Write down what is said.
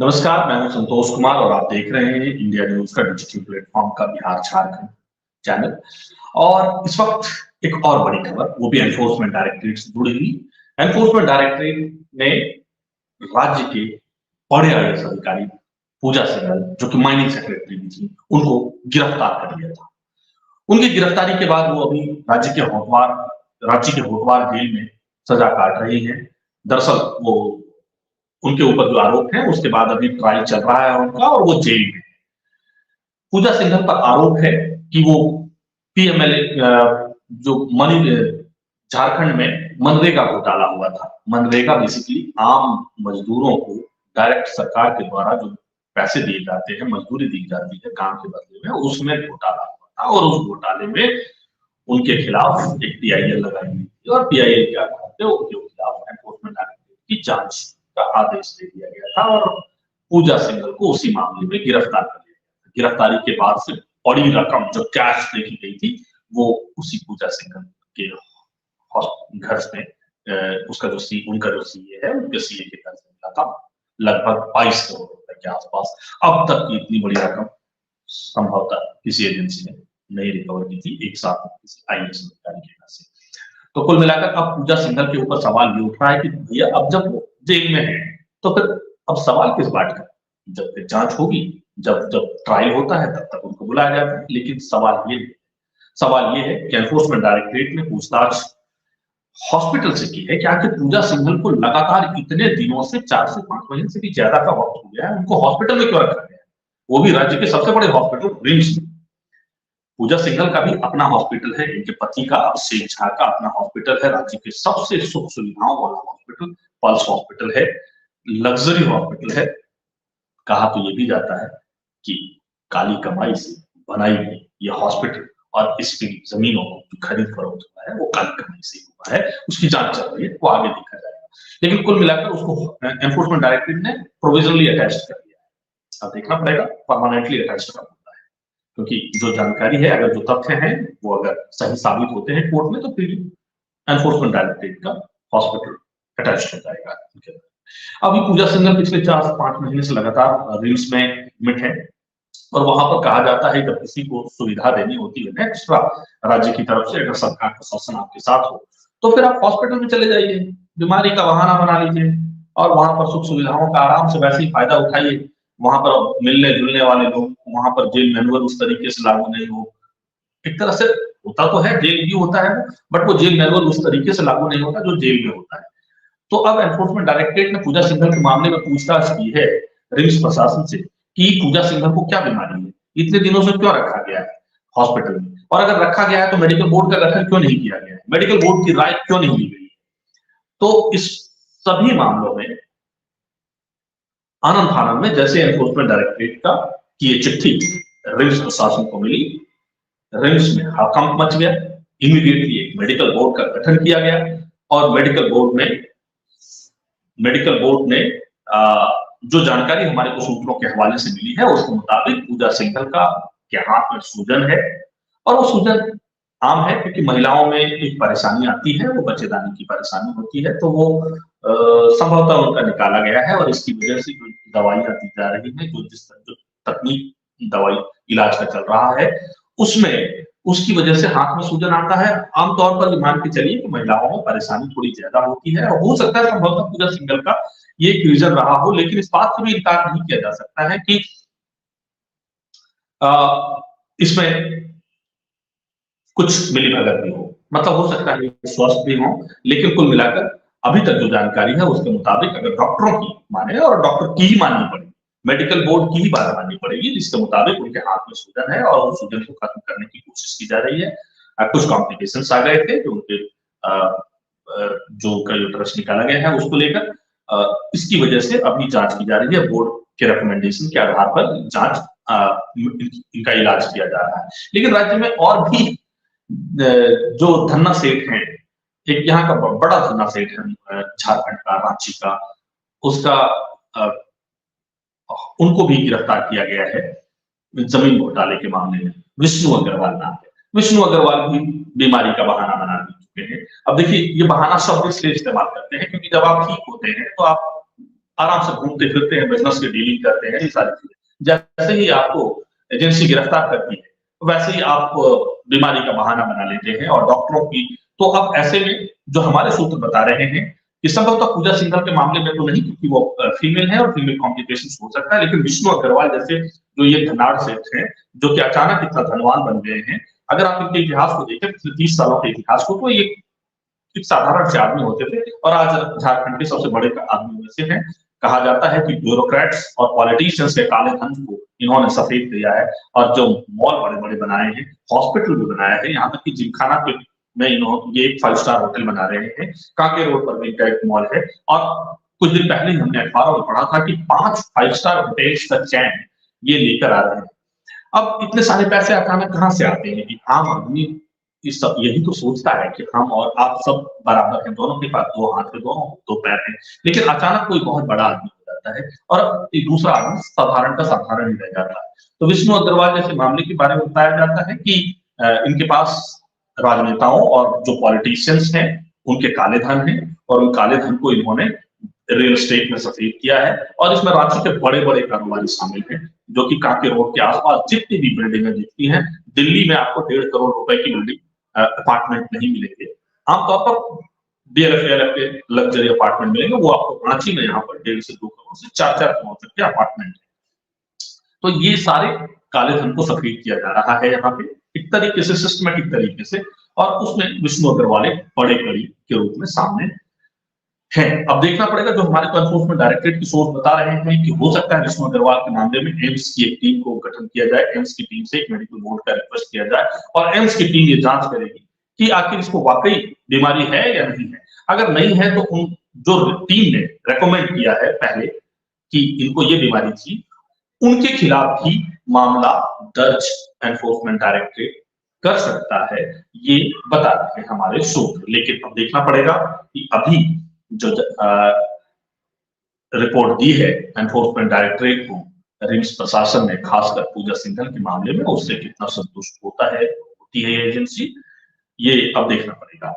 नमस्कार, मैं हूं संतोष कुमार और आप देख रहे हैं इंडिया न्यूज का डिजिटल प्लेटफॉर्म का बिहार झारखंड चैनल। और इस वक्त एक और बड़ी खबर, वो भी एनफोर्समेंट डायरेक्टरेट से जुड़ी हुई। एनफोर्समेंट डायरेक्टरेट ने राज्य के बड़े आईएएस अधिकारी पूजा सिंघल, जो कि माइनिंग सेक्रेटरी भी थी, उनको गिरफ्तार कर लिया था। उनकी गिरफ्तारी के बाद वो अभी रांची के होटवार जेल में सजा काट रही हैं। दरअसल वो उनके ऊपर जो आरोप है उसके बाद अभी ट्रायल चल रहा है उनका, और वो जेल में है। पूजा सिंघल पर आरोप है कि वो पीएमएलए जो मनी झारखंड में मनरेगा घोटाला हुआ था। मनरेगा बेसिकली आम मजदूरों को डायरेक्ट सरकार के द्वारा जो पैसे दिए जाते हैं, मजदूरी दी जाती है काम के बदले में, उसमें घोटाला हुआ था। और उस घोटाले में उनके खिलाफ एक पीआईएल लगाई गई थी, और पीआईएल के आधार पर उनके खिलाफ एनफोर्समेंट डायरेक्टरेट की जांच का आदेश दे दिया गया था, और पूजा सिंघल को उसी मामले में गिरफ्तार कर लिया गया। गिरफ्तारी के बाद से बड़ी रकम जो कैश देखी गई थी, वो उसी पूजा सिंघल के घर में उनका जो सीए है, उनके सीए के घर से मिला था। लगभग 22 करोड़ रुपए के आसपास अब तक की इतनी बड़ी रकम संभवतः किसी एजेंसी ने नहीं रिकवर की थी एक साथ किसी आईएएस अधिकारी के घर से। तो कुल मिलाकर अब पूजा सिंघल के ऊपर सवाल ये उठ रहा है कि भैया अब जब वो जेल में है तो फिर अब सवाल किस बात का? जब फिर जांच होगी, जब जब ट्रायल होता है तब तक उनको बुलाया जाता है। लेकिन सवाल ये है कि एनफोर्समेंट डायरेक्टरेट ने पूछताछ हॉस्पिटल से की है कि आखिर पूजा सिंघल को लगातार इतने दिनों से 4 से 5 महीने से भी ज्यादा का वक्त हो गया है, उनको हॉस्पिटल में क्यों रखा गया है, वो भी राज्य के सबसे बड़े हॉस्पिटल रिम्स में। पूजा सिंघल का भी अपना हॉस्पिटल है, इनके पति का अभिषेक झा का अपना हॉस्पिटल है, राज्य के सबसे सुख सुविधाओं वाला हॉस्पिटल पल्स हॉस्पिटल है, लग्जरी हॉस्पिटल है। कहा तो ये भी जाता है कि काली कमाई से बनाई गई ये हॉस्पिटल और इसकी जमीनों को खरीद फरोख्त हुआ है, वो काली कमाई से हुआ है। उसकी जांच चल रही है, वो आगे देखा जाएगा। लेकिन कुल मिलाकर उसको एनफोर्समेंट डायरेक्टरेट ने प्रोविजनली अटैच कर दिया है। अब देखना पड़ेगा परमानेंटली अटैच कब होता है, क्योंकि जो जानकारी है, अगर जो तथ्य हैं वो अगर सही साबित होते हैं कोर्ट में, तो फिर एनफोर्समेंट डायरेक्टरेट का हॉस्पिटल अटैच हो जाएगा। अभी पूजा सिंघल पिछले 4 से 5 महीने से लगातार रिम्स में एडमिट है, और वहां पर कहा जाता है जब किसी को सुविधा देनी होती है एक्स्ट्रा राज्य की तरफ से, अगर सरकार का शासन आपके साथ हो, तो फिर आप हॉस्पिटल में चले जाइए, बीमारी का बहाना बना लीजिए, और वहां पर सुख सुविधाओं का आराम से वैसे ही फायदा उठाइए। वहां पर मिलने जुलने वाले लोग, वहां पर जेल मैनुअल उस तरीके से लागू नहीं हो। एक तरह से होता तो है, जेल भी होता है, बट वो जेल मैनुअल उस तरीके से लागू नहीं होता जो जेल में होता है। तो अब एनफोर्समेंट डायरेक्टरेट ने पूजा सिंघल के मामले में पूछताछ की है रिम्स प्रशासन से कि पूजा सिंघल को क्या बीमारी है, इतने दिनों से क्यों रखा गया है हॉस्पिटल में, और अगर रखा गया है तो मेडिकल बोर्ड का गठन क्यों नहीं किया गया है, मेडिकल बोर्ड की राय क्यों नहीं ली गई है। तो इस सभी मामलों में आनंद फानंद में जैसे एनफोर्समेंट डायरेक्टरेट का की ये चिट्ठी रिम्स प्रशासन को मिली, रिम्स में हड़कंप मच गया। इमीडिएटली एक मेडिकल बोर्ड का गठन किया गया, और मेडिकल बोर्ड ने जो जानकारी हमारे को सूत्रों के हवाले से मिली है उसके मुताबिक पूजा सिंघल का के हाथ में सूजन है, और वो सूजन आम है क्योंकि महिलाओं में एक परेशानी आती है, वो बच्चेदानी की परेशानी होती है, तो वो संभवतः उनका निकाला गया है, और इसकी वजह से जो दवाइयां दी जा रही है, जो तकनीक दवाई इलाज का चल रहा है, उसमें उसकी वजह से हाथ में सूजन आता है। आमतौर पर मान के चलिए कि महिलाओं में परेशानी थोड़ी ज्यादा होती है, और हो सकता है संभवतः पूजा सिंघल का ये एक रीजन रहा हो, लेकिन इस बात से भी इनकार नहीं किया जा सकता है कि इसमें कुछ मिलीभगत भी हो, मतलब हो सकता है स्वस्थ भी हो, लेकिन कुल मिलाकर अभी तक जो जानकारी है उसके मुताबिक अगर डॉक्टरों की माने, और डॉक्टर की ही माननी पड़ेगी, मेडिकल बोर्ड की ही बात माननी पड़ेगी, जिसके मुताबिक उनके हाथ में सूजन है और उस सूजन को खत्म करने की कोशिश की जा रही है। कुछ कॉम्प्लिकेशंस आ गए थे जो उनके जो यूट्रस निकाला गया है उसको लेकर, इसकी वजह से अभी जांच की जा रही है। बोर्ड के रिकमेंडेशन के आधार पर इनका इलाज किया जा रहा है। लेकिन राज्य में और भी जो धन्ना सेठ हैं, एक यहाँ का बड़ा धन्ना सेठ है झारखंड का, रांची का, उसका उनको भी गिरफ्तार किया गया है जमीन घोटाले के मामले में। विष्णु अग्रवाल नाम है, विष्णु अग्रवाल भी बीमारी का बहाना बना चुके हैं। अब देखिए, ये बहाना शब्द इसलिए इस्तेमाल करते हैं क्योंकि जब आप ठीक होते हैं तो आप आराम से घूमते फिरते हैं, बिजनेस की डीलिंग करते हैं, ये सारी चीजें। जैसे ही आपको एजेंसी गिरफ्तार करती है, वैसे ही आप बीमारी का बहाना बना लेते हैं और डॉक्टरों की। तो अब ऐसे में जो हमारे सूत्र बता रहे हैं कि संभवतः पूजा सिंघल के मामले में तो नहीं, क्योंकि वो फीमेल है और फीमेल कॉम्प्लिकेशन हो सकता है, लेकिन विष्णु अग्रवाल जैसे जो ये धनाढ़ सेठ हैं, जो कि अचानक इतना धनवान बन गए हैं, अगर आप इनके इतिहास को देखें, पिछले 30 सालों के इतिहास को, तो ये एक साधारण से आदमी होते थे और आज झारखंड के सबसे बड़े आदमी में से हैं। कहा जाता है कि ब्यूरोक्रेट्स और पॉलिटिशियंस के काले धन को इन्होंने सफेद किया है और जो मॉल बड़े-बड़े बनाए हैं, हॉस्पिटल भी बनाया है, यहाँ तक कि जिमखाना के में इन्होंने ये एक 5 स्टार होटल बना रहे हैं। कांके रोड पर भी इनका एक मॉल है और कुछ दिन पहले ही हमने अखबारों में पढ़ा था कि 5 5 स्टार होटल्स का चैन ये लेकर आ रहे हैं। अब इतने सारे पैसे अचानक कहाँ से आते हैं कि आम आदमी इस सब यही तो सोचता है कि हम और आप सब बराबर हैं, दोनों के पास 2 हाथ है, दोनों 2 पैर हैं। लेकिन अचानक कोई बहुत बड़ा आदमी हो जाता है और एक दूसरा आदमी साधारण का साधारण ही रह जाता है। तो विष्णु अग्रवाल जैसे मामले के बारे में बताया जाता है कि इनके पास राजनेताओं और जो पॉलिटिशियंस हैं, उनके काले धन हैं और उन काले धन को इन्होंने रियल एस्टेट में सफेद किया है और इसमें रांची के बड़े-बड़े कारोबारी शामिल हैं, जो कि कांके रोड के आस-पास जितनी भी बिल्डिंगें दिखती हैं, दिल्ली में आपको 1.5 करोड़ रुपए की बिल्डिंग अपार्टमेंट नहीं मिलेंगे। आमतौर पर डीएलएफ वीएलएफ के लग्जरी अपार्टमेंट मिलेंगे, वो आपको रांची में यहाँ पर 1.5 से 2 करोड़ से 4-4 करोड़ तक के अपार्टमेंट हैं। तो ये सारे काले धन को सफेद किया जा रहा है यहाँ पे, एक तरीके से सिस्टमैटिक तरीके से, और उसमें विष्णु अग्रवाल एक बड़े कड़ी के रूप में सामने है। अब देखना पड़ेगा, जो हमारे को एनफोर्समेंट डायरेक्टरेट की सोर्स बता रहे हैं कि हो सकता है विष्णु अग्रवाल के मामले में एम्स की एक टीम को गठन किया जाए, एम्स की टीम से एक मेडिकल बोर्ड का रिक्वेस्ट किया जाए और एम्स की टीम ये जांच करेगी कि आखिर इसको वाकई बीमारी है या नहीं है। अगर नहीं है तो उन जो टीम ने रेकमेंड किया है पहले कि इनको ये बीमारी थी, उनके खिलाफ भी मामला दर्ज एनफोर्समेंट डायरेक्टरेट कर सकता है, ये बता रहे हैं हमारे सूत्र। लेकिन अब देखना पड़ेगा कि अभी जो रिपोर्ट दी है एनफोर्समेंट डायरेक्टरेट को रिम्स प्रशासन ने, खासकर पूजा सिंघल के मामले में, उससे कितना संतुष्ट होता है, होती है ये एजेंसी, ये अब देखना पड़ेगा।